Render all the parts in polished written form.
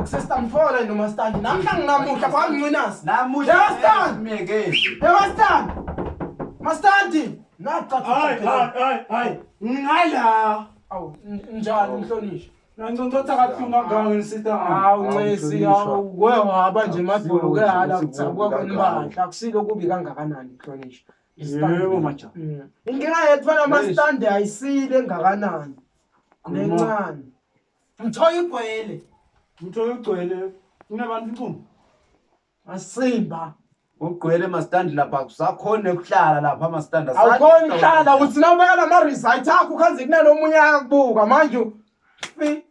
Sister mfola noma stand namhlanje namuhla kwangincinasi Namuhla stand mekezi. stand mastandi nacaca Hayi. Ngala. awu njani mhlonishwa Nanconcotha kabuhlungu kangaka sister. hawu ncesi hawu wehaba nje madolo ke hala kuthakwa kwenibahla kusilo kubi kangakanani mhlonishwa Yebo macha. inkinga yethu bana mastandi ayisile engakanani nencane mthoya igcwele Mthola ugcwele. Kunabantu inkumo. asimba Ugcwele mastandi lapha kusakhona ukuhlala lapha mastandi awukhona ukuhlala uthi nawubeka lama-result akho ukhanze kunalomunye ayakubuka manje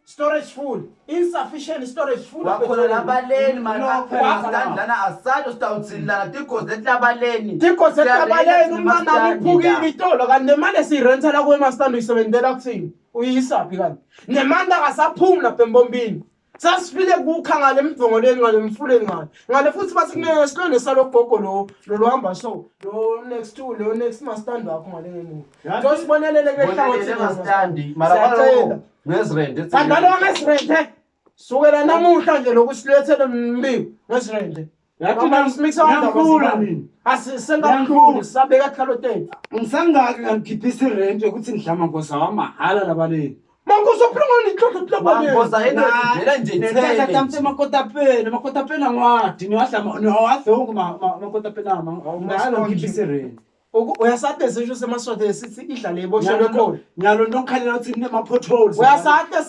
storage full insufficient storage full wakhona labaleni manje mastandi lana asajo sitawuthilana tigozi etlabaleni tigozi etlabaleni umanami iphukile itolo kanti nemali esiyirentela kwemastandi uyisebenzela kuthini uyisaphi kanti nemali akasaphumi lapha embombini sasifile kukha ngale mdongoleni ngale mfuleni ngale futhi bathi kunesilwane salogogo lo hamba so lo next to lo next mastandi wakho ngale ngemuva nto sibonelele behlangothini mastandi mara kaloku ngezirente sandalo ngesirente sukela namuhla nje lokusilethele mbiko ngesirente asisengakhulu sabeka khalotete ngisangaki ngikhiphisa irent yokuthi ngihlama ngosa wamahala labaleni mangusophilongoni inhlohlotlabaleni vela nje tamse makotapena ngwadi niwahlamawahlongu makotapena ngalo ngikhiphisa irent uyasade sisho semaswati sithi idlale iboshelwe khona nyalo nokhalela ukuthi kunema-potholes uyasade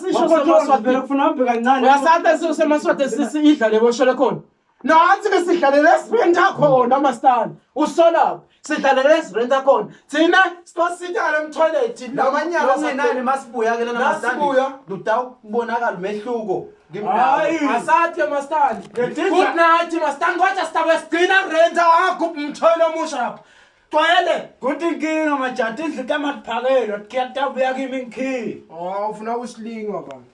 sisho semaswati sithi idlale iboshelwe khona nathi ke sidlalele esirenta khona mastandi usolapho sidlalele esirenta khona thina sitosithale emthoyilethi lamanyalasenani masibuya ke lana mastandi lutawubonakala umehluko asathe mastandi good night mastandi kwathi sitabe sigcina renta agubha umthoyile omusha lapha Twele, kuthi inkinga majati indlu kamadiphakelo kuyatabuya kimi ngikhi ufuna usilingwa bani